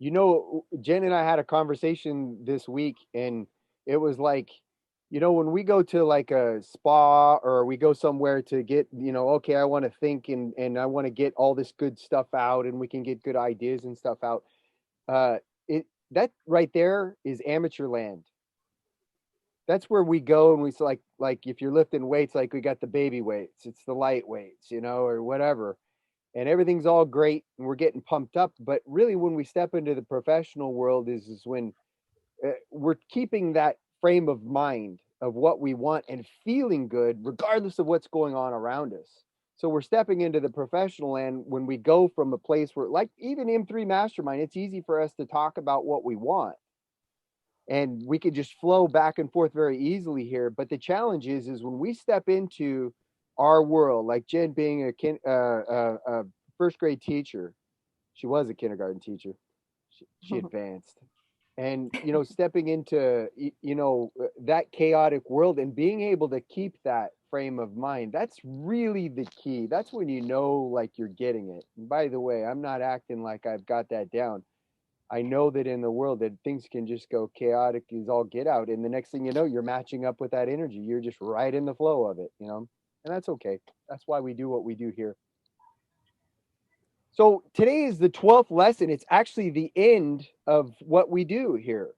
Jen and I had a conversation this week, and it was like, when we go to like a spa or we go somewhere to get, okay, I want to think and I want to get all this good stuff out, and we can get good ideas and stuff out. Uh, it that right there is amateur land. That's where we go and like if you're lifting weights, like we got the baby weights, it's the light weights, or whatever, and everything's all great and we're getting pumped up. But really, when we step into the professional world, is when we're keeping that frame of mind of what we want and feeling good regardless of what's going on around us. So we're stepping into the professional end when we go from a place where, like even M3 Mastermind, it's easy for us to talk about what we want and we could just flow back and forth very easily here. But the challenge is when we step into our world, like Jen being a first grade teacher, she was a kindergarten teacher. She advanced, and stepping into that chaotic world and being able to keep that frame of mind. That's really the key. That's when like you're getting it. And by the way, I'm not acting like I've got that down. I know that in the world that things can just go chaotic as all get out. And the next thing you know, you're matching up with that energy. You're just right in the flow of it. And that's okay. That's why we do what we do here. So today is the 12th lesson. It's actually the end of what we do here.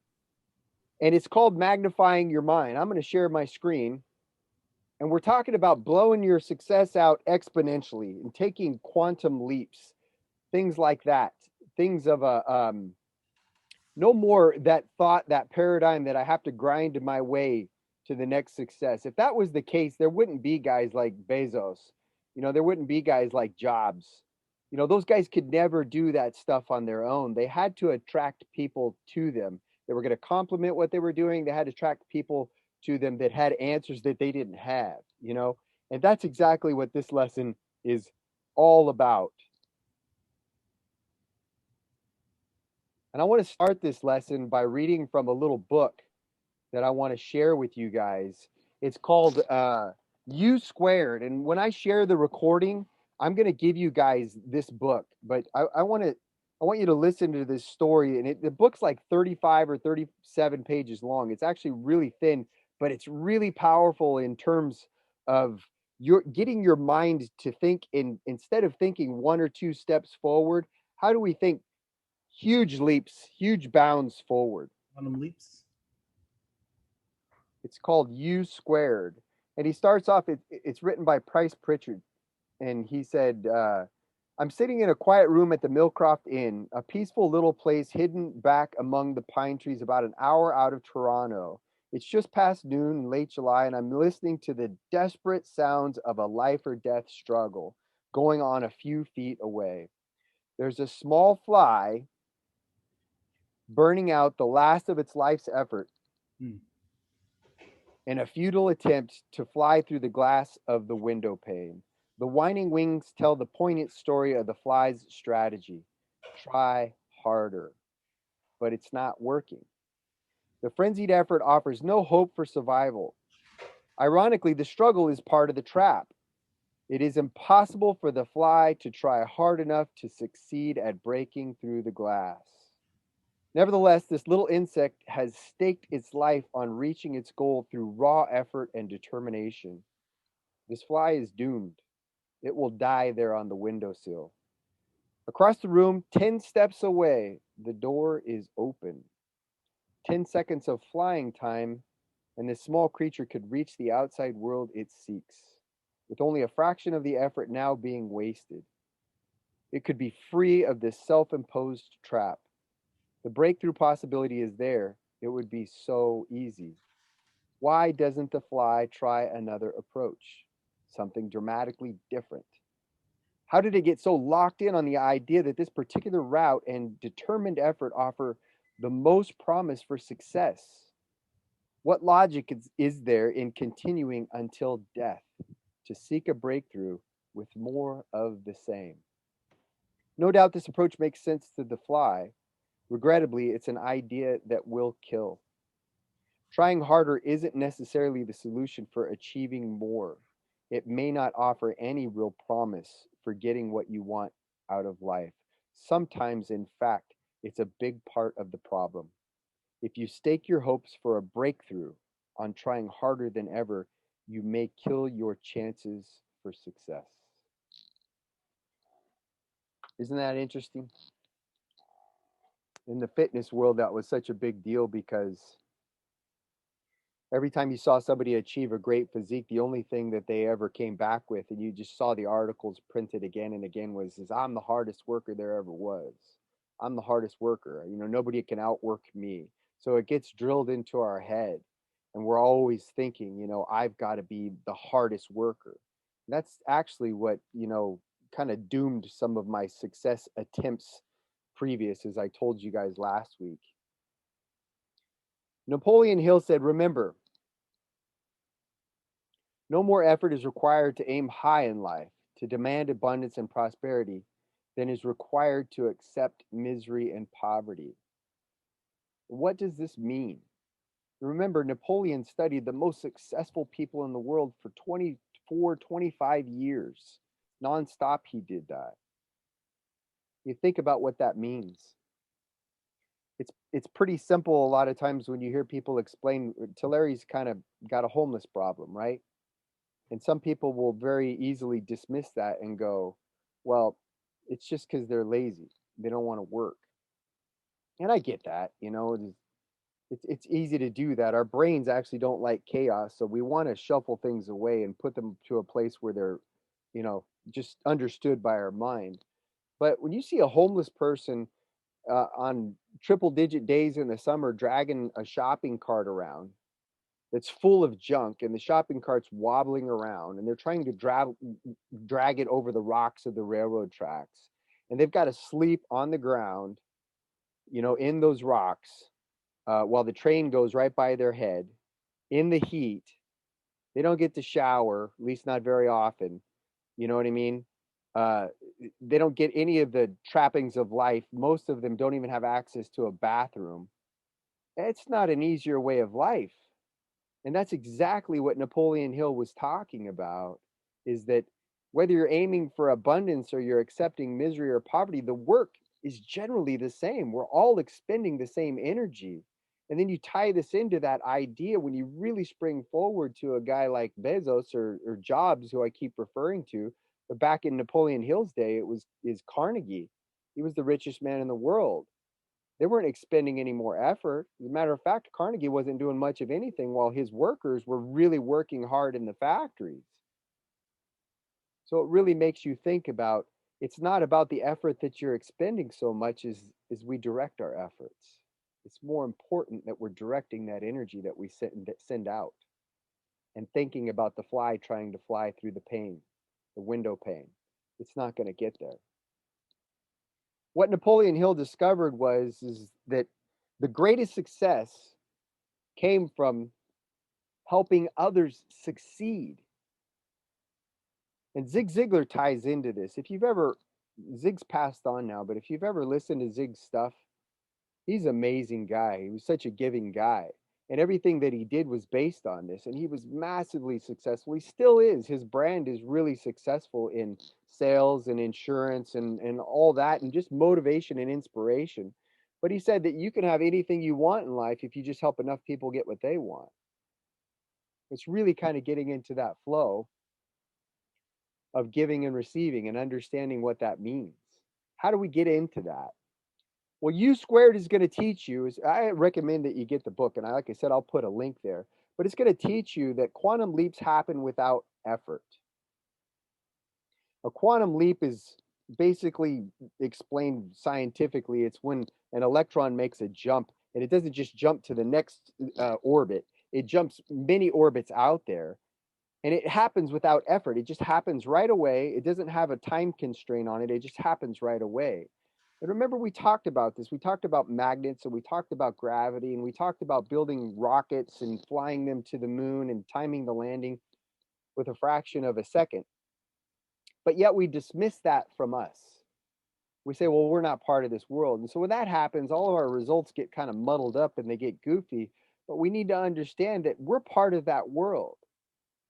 And it's called Magnifying Your Mind. I'm going to share my screen. And we're talking about blowing your success out exponentially and taking quantum leaps, things like that. Things of no more that thought, that paradigm that I have to grind my way to the next success. If that was the case, there wouldn't be guys like Bezos. There wouldn't be guys like Jobs. Those guys could never do that stuff on their own. They had to attract people to them. They were going to complement what they were doing. They had to attract people to them that had answers that they didn't have. And that's exactly what this lesson is all about. And I want to start this lesson by reading from a little book that I want to share with you guys. It's called U Squared. And when I share the recording, I'm going to give you guys this book. But I want you to listen to this story. And the book's like 35 or 37 pages long. It's actually really thin, but it's really powerful in terms of your getting your mind to think instead of thinking one or two steps forward. How do we think huge leaps, huge bounds forward? Quantum leaps. It's called U Squared. And he starts off, it's written by Price Pritchard. And he said, I'm sitting in a quiet room at the Millcroft Inn, a peaceful little place hidden back among the pine trees about an hour out of Toronto. It's just past noon in late July, and I'm listening to the desperate sounds of a life or death struggle going on a few feet away. There's a small fly burning out the last of its life's effort in a futile attempt to fly through the glass of the window pane. The whining wings tell the poignant story of the fly's strategy. Try harder, but it's not working. The frenzied effort offers no hope for survival. Ironically, the struggle is part of the trap. It is impossible for the fly to try hard enough to succeed at breaking through the glass. Nevertheless, this little insect has staked its life on reaching its goal through raw effort and determination. This fly is doomed. It will die there on the windowsill. Across the room, 10 steps away, the door is open. 10 seconds of flying time, and this small creature could reach the outside world it seeks, with only a fraction of the effort now being wasted. It could be free of this self imposed trap. The breakthrough possibility is there. It would be so easy. Why doesn't the fly try another approach? Something dramatically different. How did it get so locked in on the idea that this particular route and determined effort offer the most promise for success? What logic is there in continuing until death to seek a breakthrough with more of the same? No doubt this approach makes sense to the fly. Regrettably, it's an idea that will kill. Trying harder isn't necessarily the solution for achieving more. It may not offer any real promise for getting what you want out of life. Sometimes, in fact, It's a big part of the problem. If you stake your hopes for a breakthrough on trying harder than ever, you may kill your chances for success. Isn't that interesting? In the fitness world, that was such a big deal because every time you saw somebody achieve a great physique, the only thing that they ever came back with, and you just saw the articles printed again and again, was, I'm the hardest worker there ever was. I'm the hardest worker. Nobody can outwork me. So it gets drilled into our head, and we're always thinking, I've got to be the hardest worker. That's actually what, kind of doomed some of my success attempts previous, as I told you guys last week. Napoleon Hill said, remember, no more effort is required to aim high in life, to demand abundance and prosperity, than is required to accept misery and poverty. What does this mean? Remember, Napoleon studied the most successful people in the world for 24, 25 years. Nonstop, he did that. You think about what that means. It's pretty simple a lot of times when you hear people explain. Tulari's kind of got a homeless problem, right? And some people will very easily dismiss that and go, well, it's just because they're lazy. They don't want to work. And I get that, it's easy to do that. Our brains actually don't like chaos. So we want to shuffle things away and put them to a place where they're, just understood by our mind. But when you see a homeless person on triple digit days in the summer dragging a shopping cart around, that's full of junk, and the shopping cart's wobbling around, and they're trying to drag it over the rocks of the railroad tracks, and they've got to sleep on the ground, in those rocks, while the train goes right by their head in the heat. They don't get to shower, at least not very often. You know what I mean? uh, they don't get any of the trappings of life. Most of them don't even have access to a bathroom. It's not an easier way of life. And that's exactly what Napoleon Hill was talking about, is that whether you're aiming for abundance or you're accepting misery or poverty, the work is generally the same. We're all expending the same energy. And then you tie this into that idea when you really spring forward to a guy like Bezos or Jobs, who I keep referring to. But back in Napoleon Hill's day, it was is Carnegie. He was the richest man in the world. They weren't expending any more effort. As a matter of fact, Carnegie wasn't doing much of anything while his workers were really working hard in the factories. So it really makes you think about, it's not about the effort that you're expending so much as we direct our efforts. It's more important that we're directing that energy that we send out, and thinking about the fly trying to fly through the pane, the window pane. It's not going to get there. What Napoleon Hill discovered is that the greatest success came from helping others succeed. And Zig Ziglar ties into this. If you've ever, Zig's passed on now, but if you've ever listened to Zig's stuff, he's an amazing guy. He was such a giving guy. And everything that he did was based on this. And he was massively successful. He still is. His brand is really successful in sales and insurance and all that, and just motivation and inspiration. But he said that you can have anything you want in life if you just help enough people get what they want. It's really kind of getting into that flow of giving and receiving and understanding what that means. How do we get into that? Well, U squared is going to teach you, I recommend that you get the book. And like I said, I'll put a link there, but it's going to teach you that quantum leaps happen without effort. A quantum leap is basically explained scientifically. It's when an electron makes a jump, and it doesn't just jump to the next orbit. It jumps many orbits out there. And it happens without effort. It just happens right away. It doesn't have a time constraint on it. It just happens right away. And remember, we talked about this. We talked about magnets, and we talked about gravity, and we talked about building rockets and flying them to the moon and timing the landing with a fraction of a second. But yet we dismiss that from us. We say, well, we're not part of this world. And so when that happens, all of our results get kind of muddled up and they get goofy. But we need to understand that we're part of that world.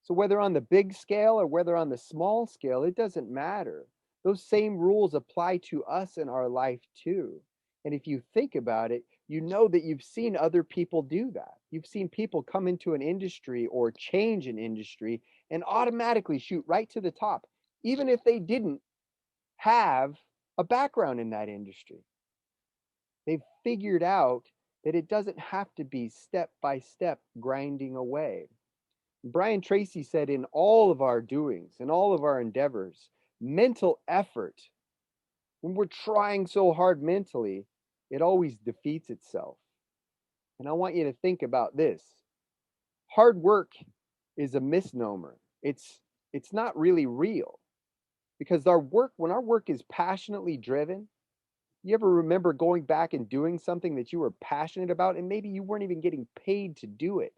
So whether on the big scale or whether on the small scale, it doesn't matter. Those same rules apply to us in our life too. And if you think about it, you know that you've seen other people do that. You've seen people come into an industry or change an industry and automatically shoot right to the top, even if they didn't have a background in that industry. They've figured out that it doesn't have to be step by step grinding away. Brian Tracy said, in all of our doings, in all of our endeavors, mental effort, when we're trying so hard mentally, it always defeats itself. And I want you to think about this. Hard work is a misnomer. It's not really real, because when our work is passionately driven, you ever remember going back and doing something that you were passionate about and maybe you weren't even getting paid to do it,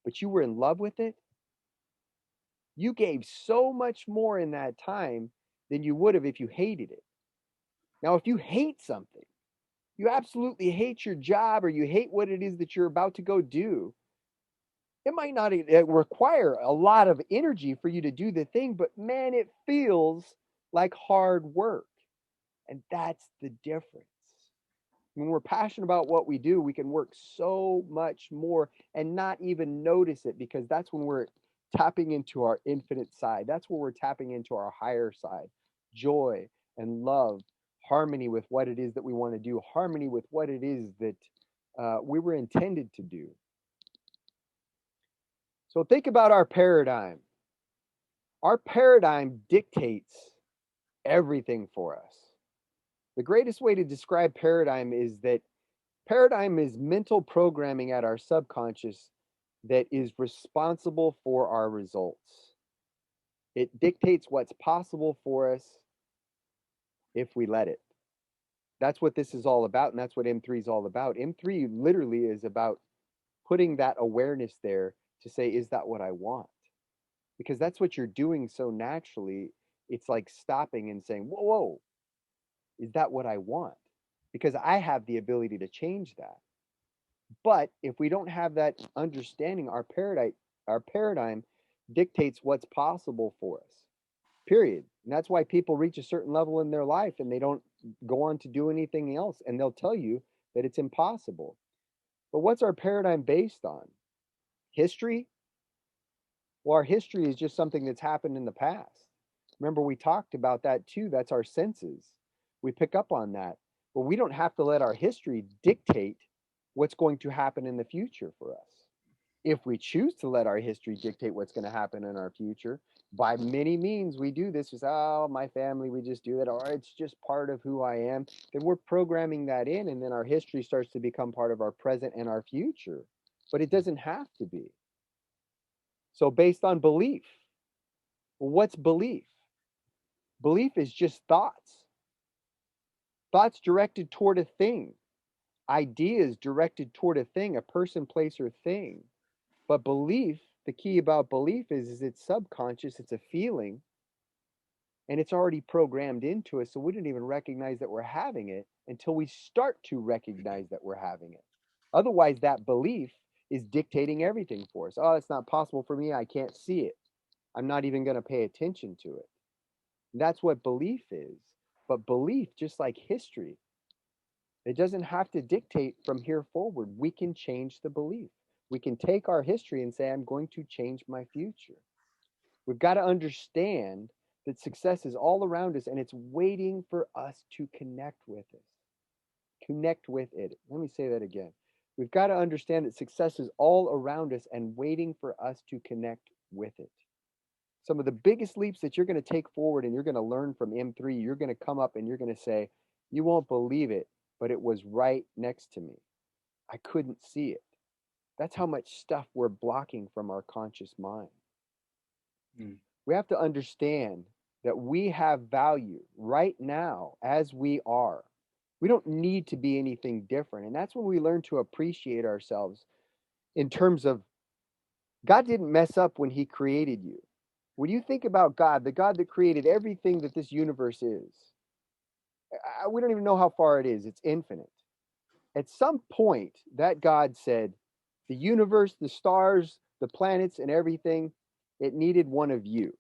but you were in love with it? You gave so much more in that time than you would have if you hated it. Now, if you hate something, you absolutely hate your job or you hate what it is that you're about to go do, it might not require a lot of energy for you to do the thing, but man, it feels like hard work. And that's the difference. When we're passionate about what we do, we can work so much more and not even notice it, because that's when we're tapping into our infinite side. That's where we're tapping into our higher side, joy and love, harmony with what it is that we want to do, harmony with what it is that we were intended to do. So think about our paradigm. Our paradigm dictates everything for us. The greatest way to describe paradigm is that paradigm is mental programming at our subconscious that is responsible for our results. It dictates what's possible for us if we let it. That's what this is all about, and that's what M3 is all about. M3 literally is about putting that awareness there to say, is that what I want? Because that's what you're doing so naturally. It's like stopping and saying, whoa, whoa, is that what I want? Because I have the ability to change that. But if we don't have that understanding, our paradigm dictates what's possible for us. Period. And that's why people reach a certain level in their life and they don't go on to do anything else. And they'll tell you that it's impossible. But what's our paradigm based on? History? Well, our history is just something that's happened in the past. Remember, we talked about that too. That's our senses. We pick up on that. But we don't have to let our history dictate what's going to happen in the future for us. If we choose to let our history dictate what's going to happen in our future, by many means we do this. Is, oh, my family, we just do that, or it's just part of who I am. Then we're programming that in, and then our history starts to become part of our present and our future. But it doesn't have to be. So based on belief, well, what's belief? Belief is just thoughts. Thoughts directed toward a thing. Ideas directed toward a thing, a person, place, or thing. But belief, the key about belief is it's subconscious, it's a feeling, and it's already programmed into us. So we don't even recognize that we're having it until we start to recognize that we're having it. Otherwise, that belief is dictating everything for us. Oh, it's not possible for me. I can't see it. I'm not even going to pay attention to it. That's what belief is. But belief, just like history, it doesn't have to dictate from here forward. We can change the belief. We can take our history and say, I'm going to change my future. We've got to understand that success is all around us and it's waiting for us to connect with it. Connect with it. Let me say that again. We've got to understand that success is all around us and waiting for us to connect with it. Some of the biggest leaps that you're going to take forward and you're going to learn from M3, you're going to come up and you're going to say, you won't believe it, but it was right next to me. I couldn't see it. That's how much stuff we're blocking from our conscious mind. We have to understand that we have value right now as we are. We don't need to be anything different. And that's when we learn to appreciate ourselves in terms of God didn't mess up when he created you. When you think about God, the God that created everything that this universe is, we don't even know how far it is. It's infinite. At some point, that God said, the universe, the stars, the planets, and everything, it needed one of you.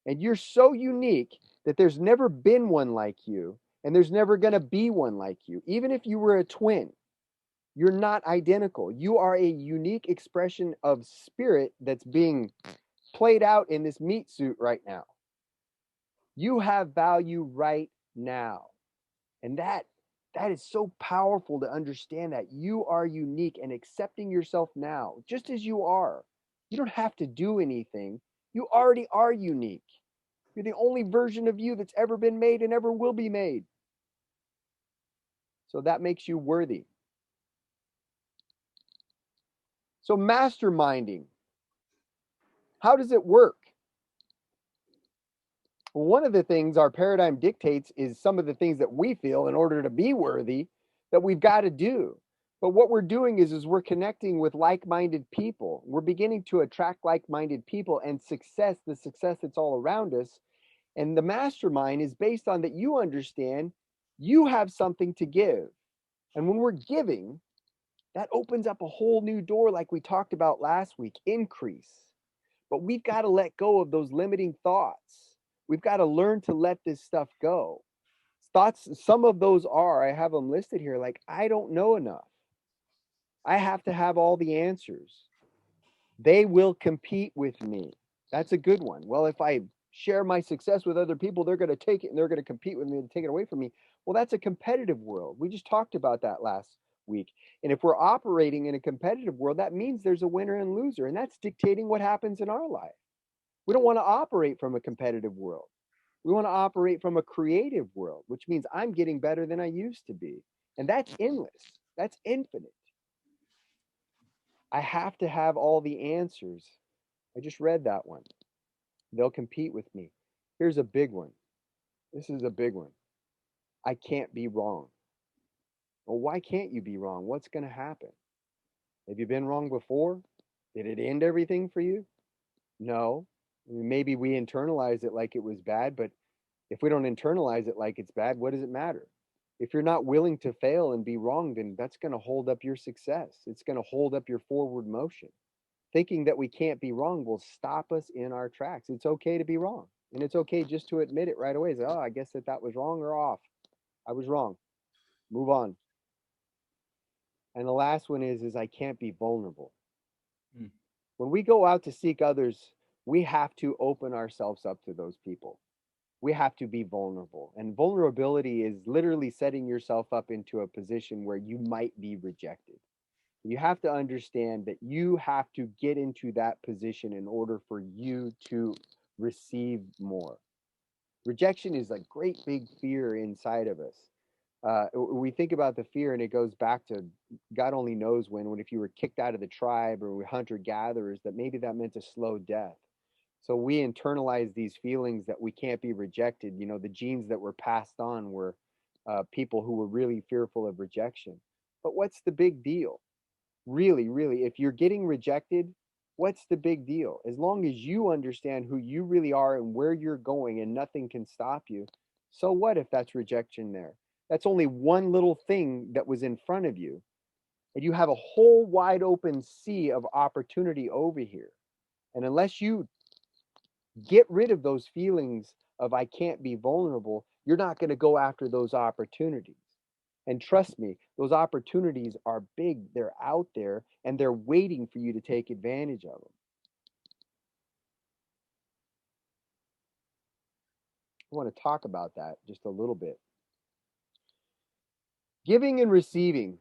And you're so unique that there's never been one like you. And there's never going to be one like you. Even if you were a twin, you're not identical. You are a unique expression of spirit that's being played out in this meat suit right now. You have value right now. And that is so powerful to understand that you are unique, and accepting yourself now, just as you are. You don't have to do anything. You already are unique. You're the only version of you that's ever been made and ever will be made. So that makes you worthy. So masterminding, how does it work? Well, one of the things our paradigm dictates is some of the things that we feel in order to be worthy that we've got to do. But what we're doing is we're connecting with like-minded people. We're beginning to attract like-minded people, and the success that's all around us. And the mastermind is based on that you understand you have something to give. And when we're giving, that opens up a whole new door, like we talked about last week, increase. But we've got to let go of those limiting thoughts. We've got to learn to let this stuff go. Thoughts, some of those I have them listed here, like, I don't know enough. I have to have all the answers. They will compete with me. That's a good one. Well, if I share my success with other people, they're going to take it and they're going to compete with me and take it away from me. Well, that's a competitive world. We just talked about that last week. And if we're operating in a competitive world, that means there's a winner and loser, and that's dictating what happens in our life. We don't want to operate from a competitive world. We want to operate from a creative world, which means I'm getting better than I used to be. And that's endless. That's infinite. I have to have all the answers. I just read that one. They'll compete with me. Here's a big one. This is a big one. I can't be wrong. Well, why can't you be wrong? What's going to happen? Have you been wrong before? Did it end everything for you? No. Maybe we internalize it like it was bad, but if we don't internalize it like it's bad, what does it matter? If you're not willing to fail and be wrong, then that's going to hold up your success. It's going to hold up your forward motion. Thinking that we can't be wrong will stop us in our tracks. It's okay to be wrong. And it's okay just to admit it right away. Say, oh, I guess that was wrong or off. I was wrong. Move on. And the last one is I can't be vulnerable. When we go out to seek others, we have to open ourselves up to those people. We have to be vulnerable. And vulnerability is literally setting yourself up into a position where you might be rejected. You have to understand that you have to get into that position in order for you to receive more. Rejection is a great big fear inside of us. We think about the fear, and it goes back to God only knows when if you were kicked out of the tribe or hunter-gatherers, that maybe that meant a slow death. So we internalize these feelings that we can't be rejected. You know, the genes that were passed on were people who were really fearful of rejection. But what's the big deal? Really, really, if you're getting rejected, what's the big deal? As long as you understand who you really are and where you're going and nothing can stop you, so what if that's rejection there? That's only one little thing that was in front of you. And you have a whole wide open sea of opportunity over here. And unless you get rid of those feelings of I can't be vulnerable, you're not going to go after those opportunities. And trust me, those opportunities are big. They're out there and they're waiting for you to take advantage of them. I want to talk about that just a little bit. Giving and receiving.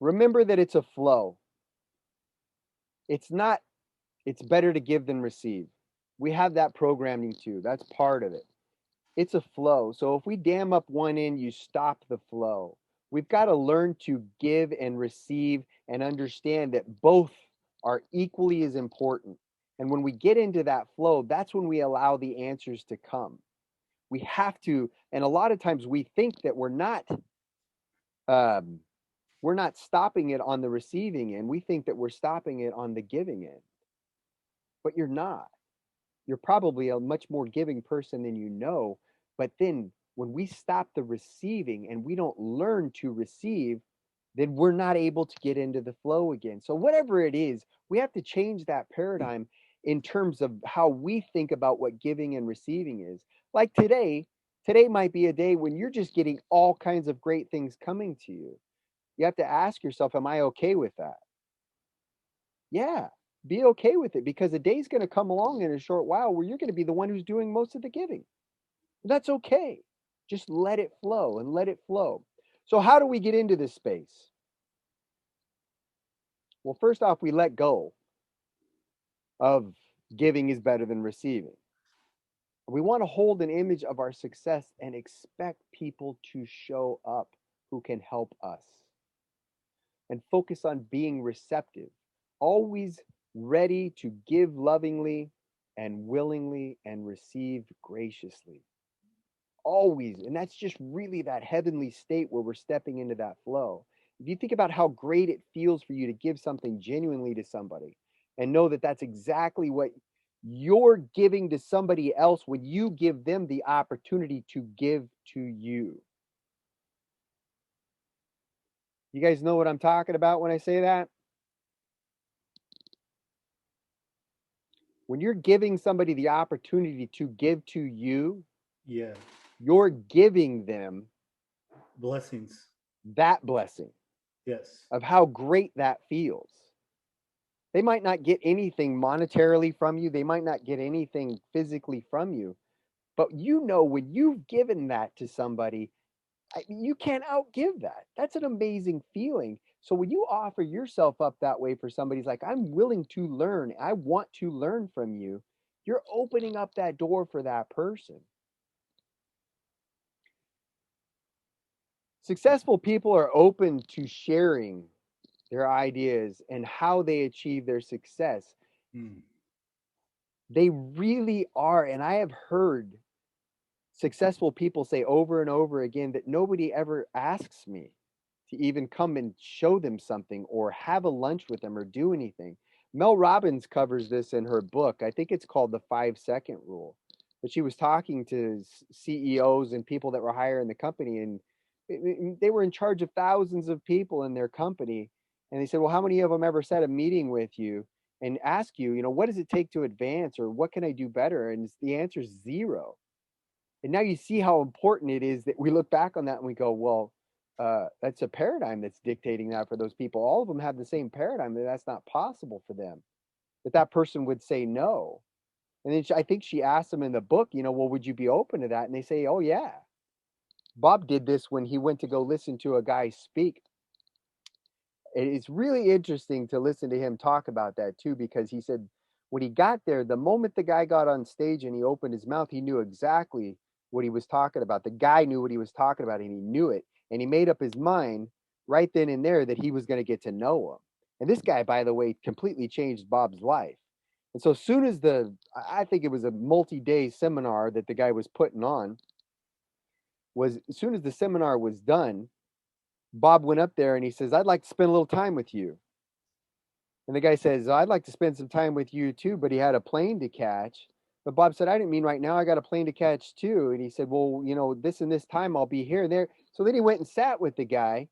Remember that it's a flow. It's better to give than receive. We have that programming too. That's part of it. It's a flow. So if we dam up one end, you stop the flow. We've got to learn to give and receive and understand that both are equally as important. And when we get into that flow, that's when we allow the answers to come. We have to, and a lot of times we think that we're not stopping it on the receiving end. We think that we're stopping it on the giving end, but you're not. You're probably a much more giving person than you know. But then when we stop the receiving and we don't learn to receive, then we're not able to get into the flow again. So whatever it is, we have to change that paradigm in terms of how we think about what giving and receiving is. Like today, Today might be a day when you're just getting all kinds of great things coming to you. You have to ask yourself, am I okay with that? Yeah, be okay with it, because a day's going to come along in a short while where you're going to be the one who's doing most of the giving. That's okay. Just let it flow and let it flow. So, how do we get into this space? Well, first off, we let go of giving is better than receiving. We want to hold an image of our success and expect people to show up who can help us, and focus on being receptive, always ready to give lovingly and willingly and receive graciously. Always. And that's just really that heavenly state where we're stepping into that flow. If you think about how great it feels for you to give something genuinely to somebody and know that that's exactly what you're giving to somebody else when you give them the opportunity to give to you. You guys know what I'm talking about when I say that? When you're giving somebody the opportunity to give to you, Yeah. you're giving them Blessings. that blessing Yes. of how great that feels. They might not get anything monetarily from you, they might not get anything physically from you, but you know when you've given that to somebody, you can't outgive that. That's an amazing feeling. So when you offer yourself up that way for somebody's like, I'm willing to learn, I want to learn from you, you're opening up that door for that person. Successful people are open to sharing their ideas and how they achieve their success. Mm. They really are. And I have heard successful people say over and over again that nobody ever asks me to even come and show them something or have a lunch with them or do anything. Mel Robbins covers this in her book. I think it's called The 5 Second Rule. But she was talking to CEOs and people that were hiring the company, and they were in charge of thousands of people in their company. And they said, well, how many of them ever set a meeting with you and ask you, what does it take to advance, or what can I do better? And the answer is zero. And now you see how important it is that we look back on that and we go, well, that's a paradigm that's dictating that for those people. All of them have the same paradigm, that that's not possible for them, that person would say no. And then I think she asked them in the book, well, would you be open to that? And they say, oh, yeah. Bob did this when he went to go listen to a guy speak. It's really interesting to listen to him talk about that too, because he said when he got there, the moment the guy got on stage and he opened his mouth, he knew exactly what he was talking about. The guy knew what he was talking about, and he knew it. And he made up his mind right then and there that he was going to get to know him. And this guy, by the way, completely changed Bob's life. And so as soon as I think it was a multi-day seminar that the guy was putting on, was as soon as the seminar was done, Bob went up there and he says, I'd like to spend a little time with you. And the guy says, I'd like to spend some time with you too, but he had a plane to catch. But Bob said, I didn't mean right now. I got a plane to catch too. And he said, well, this and this time I'll be here and there. So then he went and sat with the guy,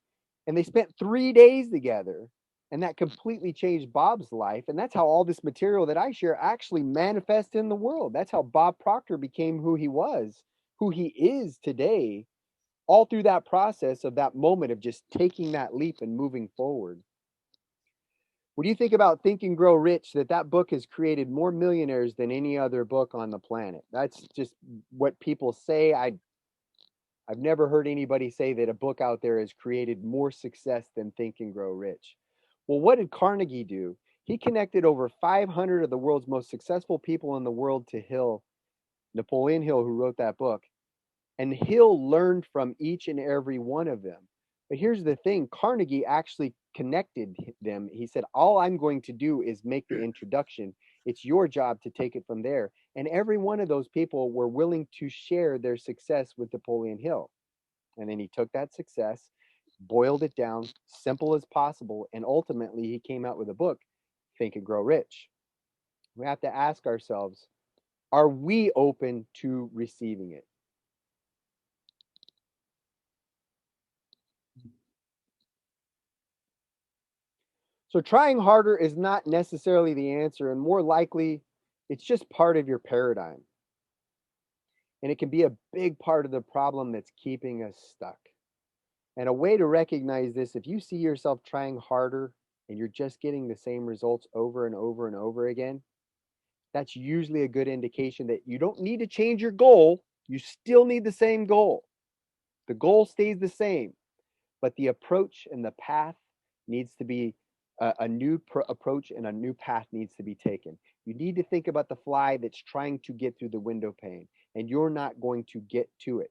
and they spent 3 days together. And that completely changed Bob's life. And that's how all this material that I share actually manifests in the world. That's how Bob Proctor became who he was, who he is today, all through that process of that moment of just taking that leap and moving forward. What do you think about Think and Grow Rich? That book has created more millionaires than any other book on the planet. That's just what people say. I've never heard anybody say that a book out there has created more success than Think and Grow Rich. Well, what did Carnegie do? He connected over 500 of the world's most successful people in the world to Napoleon Hill, who wrote that book. And Hill learned from each and every one of them. But here's the thing, Carnegie actually connected them. He said, all I'm going to do is make the introduction. It's your job to take it from there. And every one of those people were willing to share their success with Napoleon Hill. And then he took that success, boiled it down, simple as possible, and ultimately he came out with a book, Think and Grow Rich. We have to ask ourselves, are we open to receiving it? So trying harder is not necessarily the answer, and more likely, it's just part of your paradigm. And it can be a big part of the problem that's keeping us stuck. And a way to recognize this, if you see yourself trying harder and you're just getting the same results over and over and over again, that's usually a good indication that you don't need to change your goal. You still need the same goal. The goal stays the same, but the approach and the path needs to be a new approach, and a new path needs to be taken. You need to think about the fly that's trying to get through the window pane, and you're not going to get to it.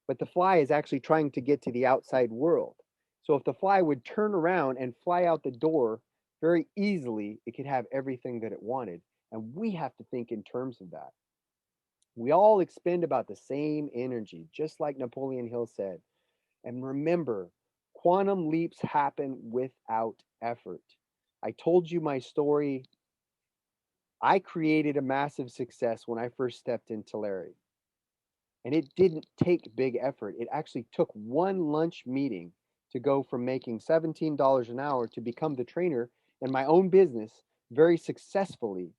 But the fly is actually trying to get to the outside world. So if the fly would turn around and fly out the door very easily, it could have everything that it wanted. And we have to think in terms of that. We all expend about the same energy, just like Napoleon Hill said. And remember, quantum leaps happen without effort. I told you my story. I created a massive success when I first stepped into Tulare. And it didn't take big effort. It actually took one lunch meeting to go from making $17 an hour to become the trainer in my own business very successfully,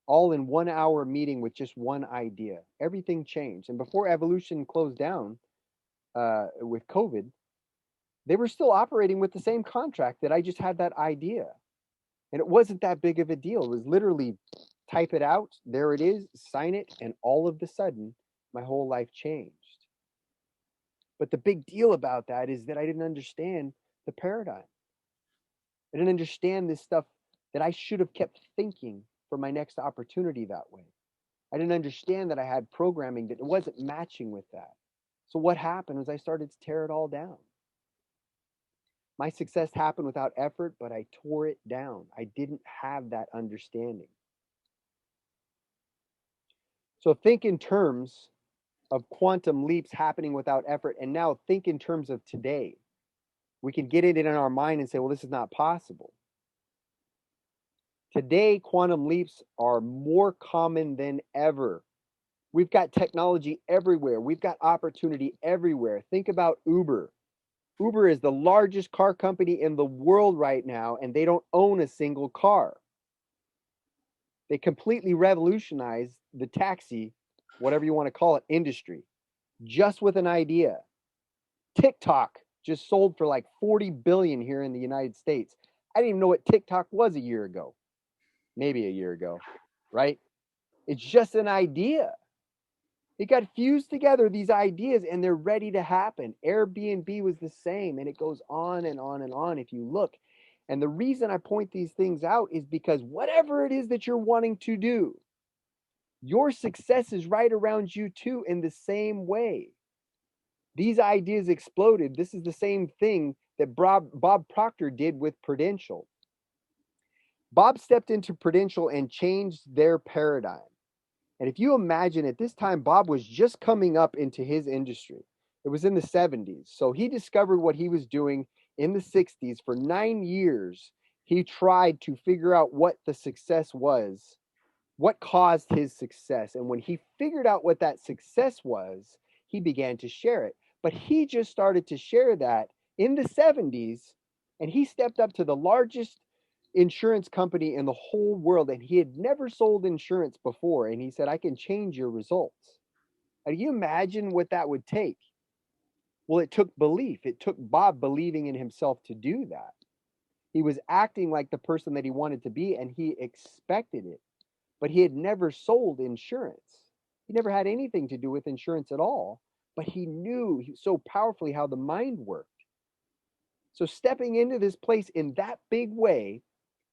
all in 1 hour meeting with just one idea. Everything changed. And before Evolution closed down with COVID, they were still operating with the same contract that I just had that idea. And it wasn't that big of a deal. It was literally type it out, there it is, sign it, and all of a sudden, my whole life changed. But the big deal about that is that I didn't understand the paradigm. I didn't understand this stuff that I should have kept thinking for my next opportunity that way. I didn't understand that I had programming that it wasn't matching with that. So what happened was I started to tear it all down. My success happened without effort, but I tore it down. I didn't have that understanding. So think in terms of quantum leaps happening without effort, and now think in terms of today. We can get it in our mind and say, well, this is not possible. Today, quantum leaps are more common than ever. We've got technology everywhere. We've got opportunity everywhere. Think about Uber. Uber is the largest car company in the world right now, and they don't own a single car. They completely revolutionized the taxi, whatever you want to call it, industry, just with an idea. TikTok just sold for like 40 billion here in the United States. I didn't even know what TikTok was a year ago, maybe a year ago, right? It's just an idea. It got fused together, these ideas, and they're ready to happen. Airbnb was the same, and it goes on and on and on if you look. And the reason I point these things out is because whatever it is that you're wanting to do, your success is right around you too in the same way. These ideas exploded. This is the same thing that Bob Proctor did with Prudential. Bob stepped into Prudential and changed their paradigm. And if you imagine at this time, Bob was just coming up into his industry. It was in the 70s. So he discovered what he was doing in the 60s. For 9 years, he tried to figure out what the success was, what caused his success. And when he figured out what that success was, he began to share it. But he just started to share that in the 70s, and he stepped up to the largest insurance company in the whole world, and he had never sold insurance before, and he said, I can change your results. Now, do you imagine what that would take? Well, it took belief. It took Bob believing in himself to do that. He was acting like the person that he wanted to be, and he expected it, but he had never sold insurance. He never had anything to do with insurance at all, but he knew so powerfully how the mind worked. So stepping into this place in that big way,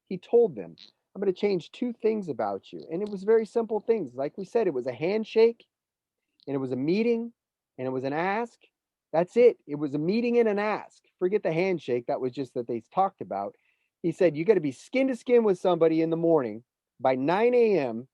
he told them, I'm going to change 2 things about you. And it was very simple things. Like we said, it was a handshake, and it was a meeting, and it was an ask. That's it. It was a meeting and an ask. Forget the handshake. That was just that they talked about. He said, you got to be skin to skin with somebody in the morning by 9 a.m.,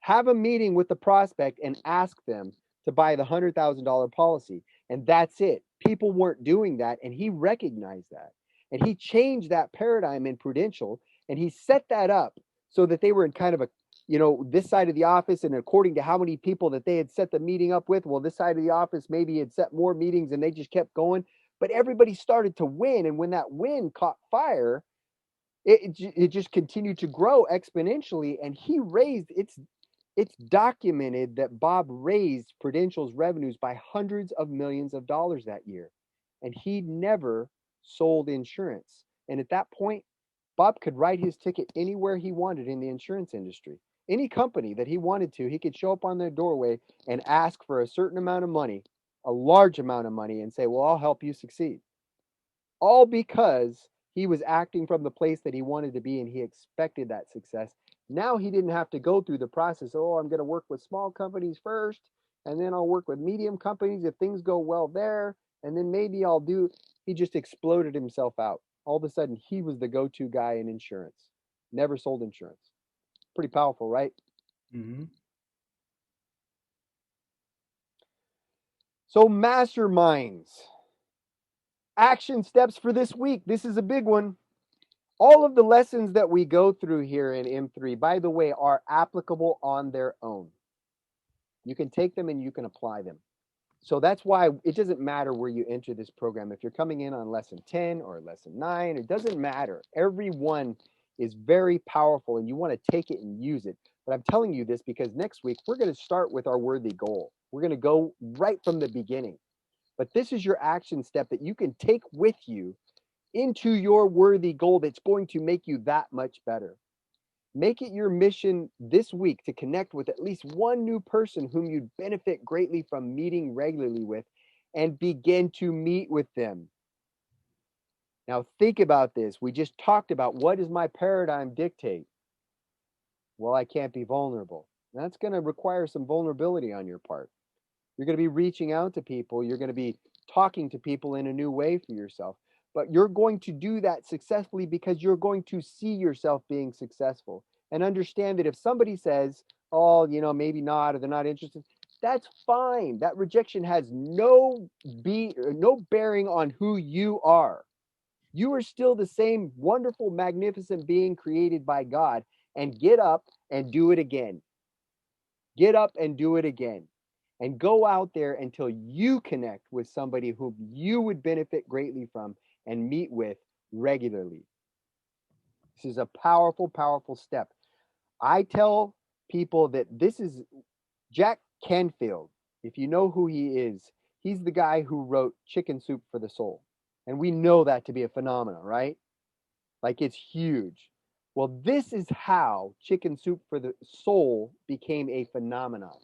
have a meeting with the prospect and ask them to buy the $100,000 policy. And that's it. People weren't doing that, and he recognized that. And he changed that paradigm in Prudential, and he set that up so that they were in kind of a, this side of the office, and according to how many people that they had set the meeting up with, well, this side of the office maybe had set more meetings, and they just kept going. But everybody started to win, and when that win caught fire, it just continued to grow exponentially, and he raised It's documented that Bob raised Prudential's revenues by hundreds of millions of dollars that year, and he never sold insurance. And at that point, Bob could write his ticket anywhere he wanted in the insurance industry. Any company that he wanted to, he could show up on their doorway and ask for a certain amount of money, a large amount of money, and say, well, I'll help you succeed. All because he was acting from the place that he wanted to be and he expected that success. Now he didn't have to go through the process. Oh, I'm going to work with small companies first, and then I'll work with medium companies if things go well there, and then maybe I'll do. He just exploded himself out. All of a sudden, he was the go to guy in insurance. Never sold insurance. Pretty powerful, right? Mm-hmm. So, masterminds. Action steps for this week. This is a big one. All of the lessons that we go through here in M3, by the way, are applicable on their own. You can take them and you can apply them. So that's why it doesn't matter where you enter this program. If you're coming in on lesson 10 or lesson 9, it doesn't matter. Every one is very powerful and you want to take it and use it. But I'm telling you this because next week we're going to start with our worthy goal. We're going to go right from the beginning. But this is your action step that you can take with you into your worthy goal that's going to make you that much better. Make it your mission this week to connect with at least one new person whom you'd benefit greatly from meeting regularly with and begin to meet with them. Now, think about this. We just talked about what does my paradigm dictate? Well, I can't be vulnerable. That's going to require some vulnerability on your part. You're going to be reaching out to people. You're going to be talking to people in a new way for yourself. But you're going to do that successfully because you're going to see yourself being successful and understand that if somebody says, oh, maybe not, or they're not interested, that's fine. That rejection has no bearing on who you are. You are still the same wonderful, magnificent being created by God. And get up and do it again. Get up and do it again. And go out there until you connect with somebody whom you would benefit greatly from and meet with regularly. This is a powerful, powerful step. I tell people that this is Jack Canfield. If you know who he is, he's the guy who wrote Chicken Soup for the Soul. And we know that to be a phenomenon, right? Like it's huge. Well, this is how Chicken Soup for the Soul became a phenomenon.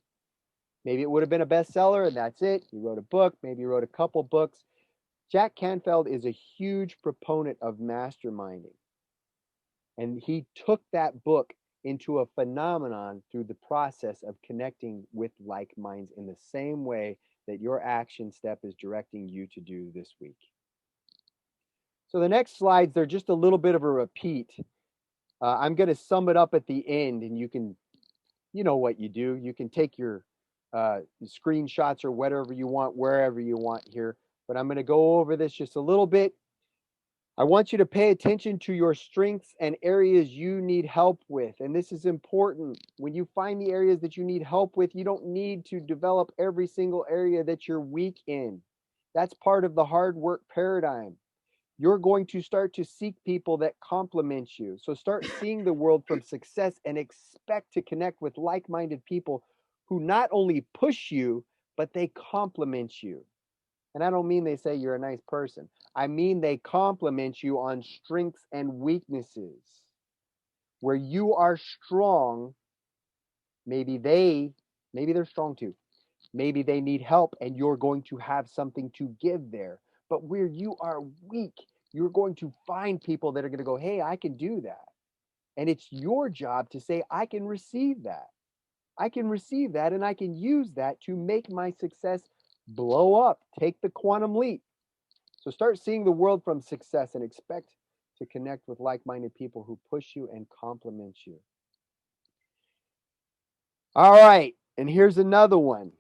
Maybe it would have been a bestseller and that's it. He wrote a book. Maybe he wrote a couple books. Jack Canfield is a huge proponent of masterminding. And he took that book into a phenomenon through the process of connecting with like minds in the same way that your action step is directing you to do this week. So the next slides, they're just a little bit of a repeat. I'm going to sum it up at the end, and you know what you do. You can take your screenshots or whatever you want, wherever you want here. But I'm going to go over this just a little bit. I want you to pay attention to your strengths and areas you need help with. And this is important. When you find the areas that you need help with, you don't need to develop every single area that you're weak in. That's part of the hard work paradigm. You're going to start to seek people that complement you. So start seeing the world from success and expect to connect with like-minded people who not only push you, but they complement you. And I don't mean they say you're a nice person. I mean they compliment you on strengths and weaknesses. Where you are strong, maybe they're strong too. Maybe they need help and you're going to have something to give there. But where you are weak, you're going to find people that are going to go, hey, I can do that. And it's your job to say, I can receive that. I can receive that and I can use that to make my success blow up, take the quantum leap. So start seeing the world from success and expect to connect with like-minded people who push you and compliment you. All right, and here's another one.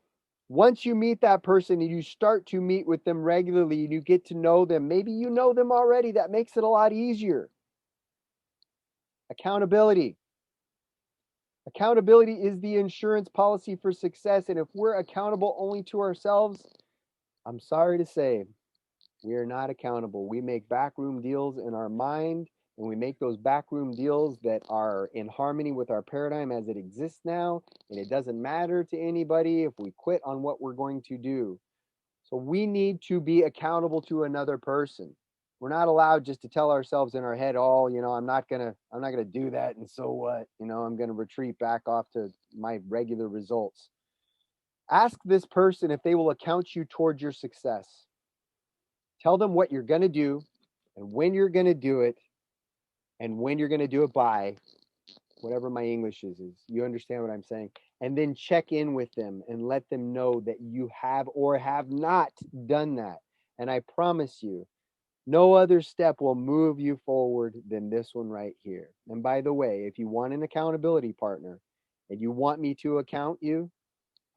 Once you meet that person and you start to meet with them regularly and you get to know them, maybe you know them already, that makes it a lot easier. Accountability. Accountability is the insurance policy for success. And if we're accountable only to ourselves, I'm sorry to say, we are not accountable. We make backroom deals in our mind and we make those backroom deals that are in harmony with our paradigm as it exists now, and it doesn't matter to anybody if we quit on what we're going to do. So we need to be accountable to another person. We're not allowed just to tell ourselves in our head, "Oh, I'm not gonna do that, and so what? I'm gonna retreat back off to my regular results." Ask this person if they will account you towards your success. Tell them what you're gonna do, and when you're gonna do it, and when you're gonna do it by, whatever my English is. You understand what I'm saying? And then check in with them and let them know that you have or have not done that. And I promise you, no other step will move you forward than this one right here. And by the way, if you want an accountability partner and you want me to account you,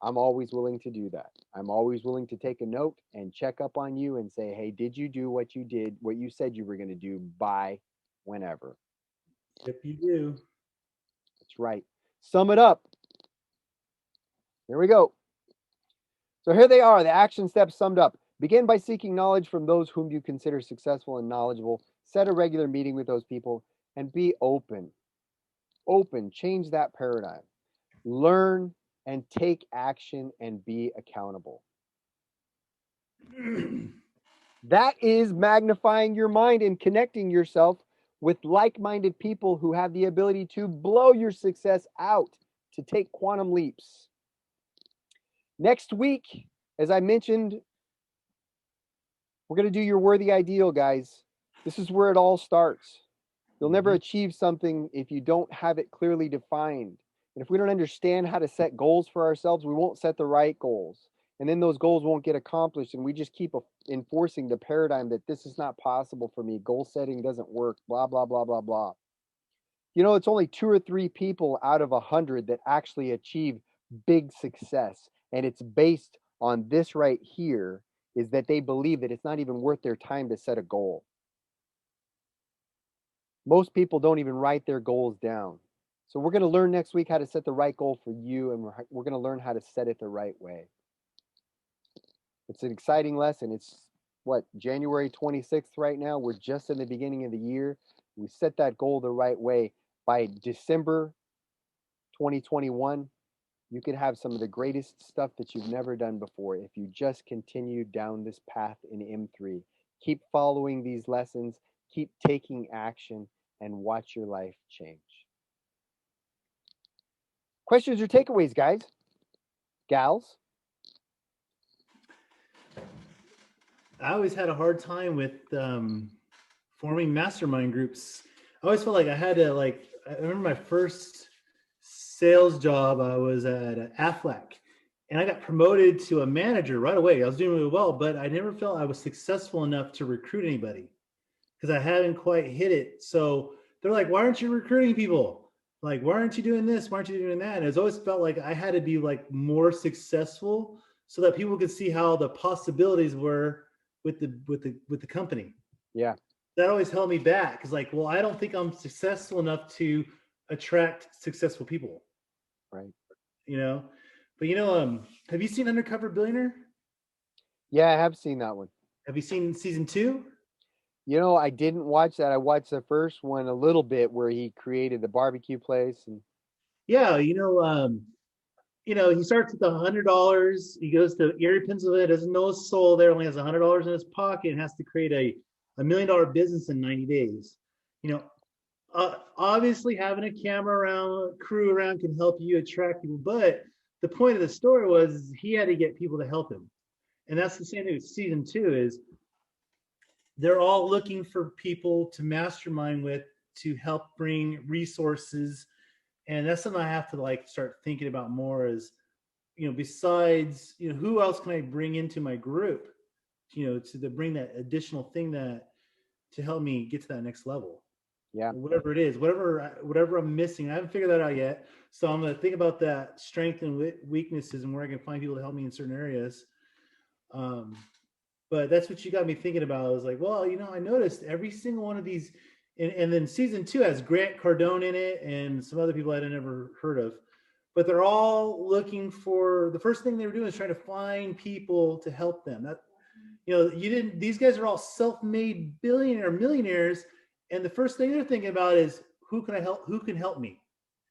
I'm always willing to do that. I'm always willing to take a note and check up on you and say, "Hey, did you do what you said you were going to do by whenever?" Yep, you do. That's right. Sum it up. Here we go. So here they are, the action steps summed up. Begin by seeking knowledge from those whom you consider successful and knowledgeable. Set a regular meeting with those people and be open. Open, change that paradigm. Learn and take action and be accountable. That is magnifying your mind and connecting yourself with like-minded people who have the ability to blow your success out, to take quantum leaps. Next week, as I mentioned, we're going to do your worthy ideal, guys. This is where it all starts. You'll never achieve something if you don't have it clearly defined. And if we don't understand how to set goals for ourselves, we won't set the right goals. And then those goals won't get accomplished. And we just keep enforcing the paradigm that this is not possible for me. Goal setting doesn't work, blah, blah, blah, blah, blah. It's only 2 or 3 people out of 100 that actually achieve big success. And it's based on this right here, is that they believe that it's not even worth their time to set a goal. Most people don't even write their goals down. So we're going to learn next week how to set the right goal for you, and we're going to learn how to set it the right way. It's an exciting lesson. It's January 26th right now. We're just in the beginning of the year. We set that goal the right way. By December 2021, you could have some of the greatest stuff that you've never done before if you just continue down this path in M3. Keep following these lessons, keep taking action, and watch your life change. Questions or takeaways, guys? Gals? I always had a hard time with forming mastermind groups. I always felt like I had to I remember my first sales job. I was at Aflac, and I got promoted to a manager right away. I was doing really well, but I never felt I was successful enough to recruit anybody because I hadn't quite hit it. So they're like, "Why aren't you recruiting people? Like, why aren't you doing this? Why aren't you doing that?" And it's always felt like I had to be more successful so that people could see how the possibilities were with the company. Yeah. That always held me back because I don't think I'm successful enough to attract successful people. Right. But have you seen Undercover Billionaire? Yeah, I have seen that one. Have you seen season 2? I didn't watch that. I watched the first one a little bit where he created the barbecue place. And Yeah, he starts with $100. He goes to Erie, Pennsylvania, doesn't know a soul there, only has $100 in his pocket, and has to create a $1 million business in 90 days. Obviously having a camera crew around can help you attract people, but the point of the story was he had to get people to help him. And that's the same thing with season 2 is they're all looking for people to mastermind with to help bring resources. And that's something I have to start thinking about more is, besides, who else can I bring into my group, to bring that additional thing to help me get to that next level. Yeah. Whatever it is, whatever I'm missing. I haven't figured that out yet. So I'm going to think about that strength and weaknesses and where I can find people to help me in certain areas. But that's what you got me thinking about. I was like, well, I noticed every single one of these, and then season 2 has Grant Cardone in it and some other people I'd never heard of. But they're all looking for, the first thing they were doing is trying to find people to help them. These guys are all self-made billionaire millionaires, And the first thing they're thinking about is who can I help? Who can help me?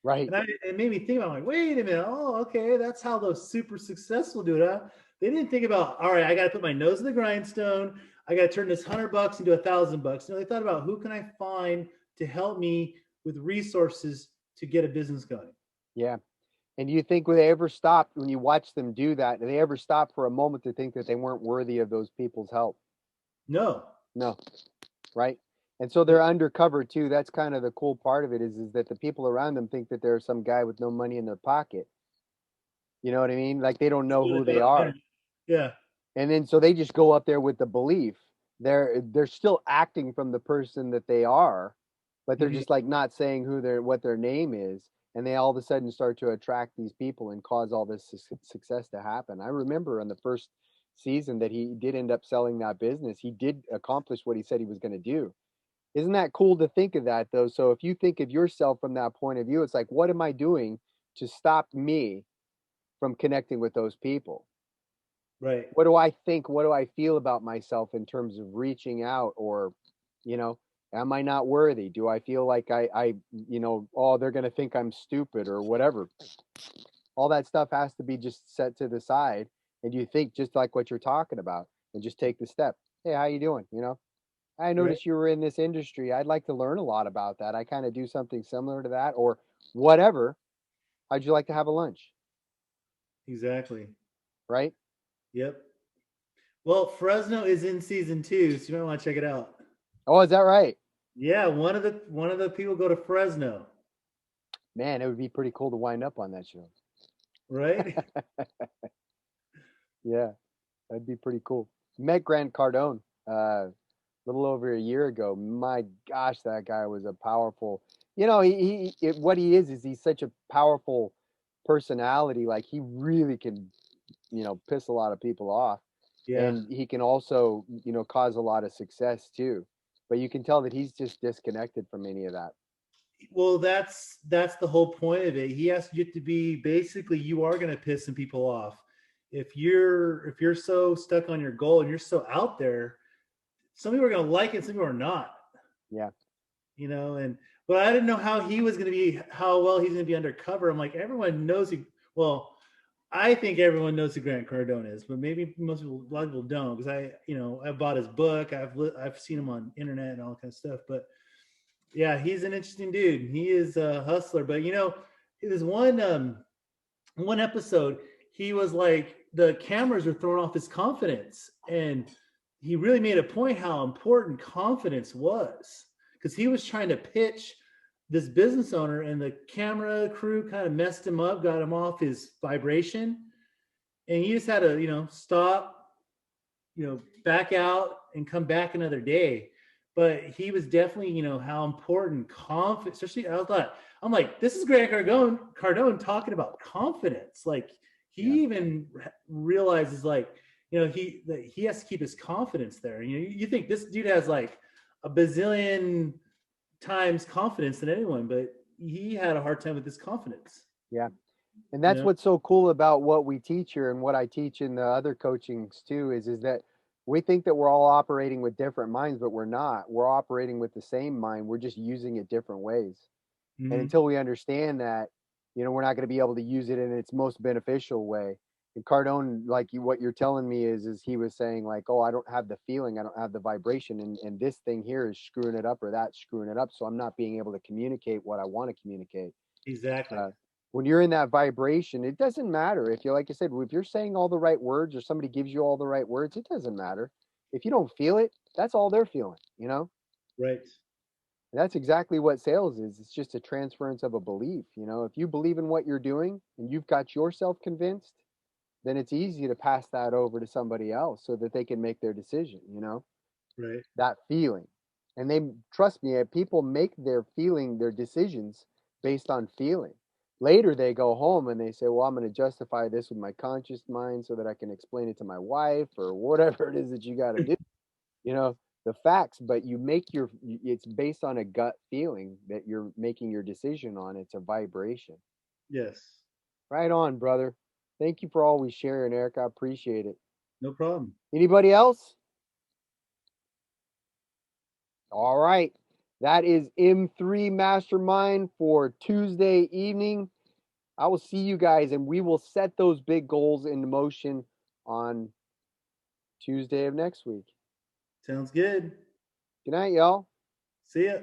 Right. And it made me think about, like, wait a minute. Oh, okay, that's how those super successful do it. Huh? They didn't think about, all right, I got to put my nose in the grindstone. I got to turn this $100 into $1,000. No, they thought about who can I find to help me with resources to get a business going. Yeah. And do you think would they ever stop when you watch them do that? Do they ever stop for a moment to think that they weren't worthy of those people's help? No. No. Right. And so they're undercover too. That's kind of the cool part of it is that the people around them think that there's some guy with no money in their pocket. You know what I mean? Like they don't know who they are. Yeah. And then so they just go up there with the belief. They're still acting from the person that they are, but they're Mhm. just like not saying who their what their name is, and they all of a sudden start to attract these people and cause all this success to happen. I remember on the first season that he did end up selling that business. He did accomplish what he said he was going to do. Isn't that cool to think of that though? So if you think of yourself from that point of view, it's like, what am I doing to stop me from connecting with those people? Right. What do I think? What do I feel about myself in terms of reaching out or, you know, am I not worthy? Do I feel like oh, they're going to think I'm stupid or whatever? All that stuff has to be just set to the side. And you think just like what you're talking about and just take the step. Hey, how you doing? I Right. noticed you were in this industry. I'd like to learn a lot about that. I kind of do something similar to that or whatever. How'd you like to have a lunch? Exactly. Right? Yep. Well, Fresno is in season 2, so you might want to check it out. Oh, is that right? Yeah, one of the people go to Fresno, Man, it would be pretty cool to wind up on that show. right? Yeah, that'd be pretty cool. Met Grant Cardone a little over a year ago. My gosh, that guy was a powerful. What he is he's such a powerful personality. Like he really can, piss a lot of people off, Yeah. and he can also, cause a lot of success too. But you can tell that he's just disconnected from any of that. Well, that's the whole point of it. He has to get to be, basically, you are going to piss some people off. If you're so stuck on your goal and you're so out there, some people are going to like it, some people are not. Yeah, And but I didn't know how well he's going to be undercover. I'm like, everyone knows he. Well, I think everyone knows who Grant Cardone is, but maybe a lot of people don't, because I've bought his book, I've seen him on internet and all that kind of stuff. But yeah, he's an interesting dude. He is a hustler. But there's one episode, he was like, the cameras were throwing off his confidence, and he really made a point how important confidence was, because he was trying to pitch this business owner, and the camera crew kind of messed him up, got him off his vibration, and he just had to stop, back out and come back another day. But he was definitely, how important confidence, especially, I'm like, this is Grant Cardone talking about confidence. Like, he yeah, even realizes, like, he has to keep his confidence there. You think this dude has like a bazillion times confidence than anyone, but he had a hard time with his confidence. yeah. And You that's know, what's so cool about what we teach here and what I teach in the other coachings too is that we think that we're all operating with different minds, but we're not. We're operating with the same mind. We're just using it different ways. And mm-hmm. until we understand that, we're not going to be able to use it in its most beneficial way. And Cardone, like what you're telling me is he was saying like, oh, I don't have the feeling, I don't have the vibration, and this thing here is screwing it up or that's screwing it up, so I'm not being able to communicate what I want to communicate. Exactly. Uh, when you're in that vibration, it doesn't matter if you're, like I said, if you're saying all the right words or somebody gives you all the right words, it doesn't matter. If you don't feel it, that's all they're feeling. Right. That's exactly what sales is. It's just a transference of a belief. If you believe in what you're doing and you've got yourself convinced, then it's easy to pass that over to somebody else so that they can make their decision. Right. That feeling. And they trust me, people make their decisions based on feeling. Later they go home and they say, well, I'm going to justify this with my conscious mind so that I can explain it to my wife or whatever it is that you got to do. You know, the facts, but it's based on a gut feeling that you're making your decision on. It's a vibration. Yes. Right on, brother. Thank you for always sharing, Eric. I appreciate it. No problem. Anybody else? All right. That is M3 Mastermind for Tuesday evening. I will see you guys, and we will set those big goals into motion on Tuesday of next week. Sounds good. Good night, y'all. See ya.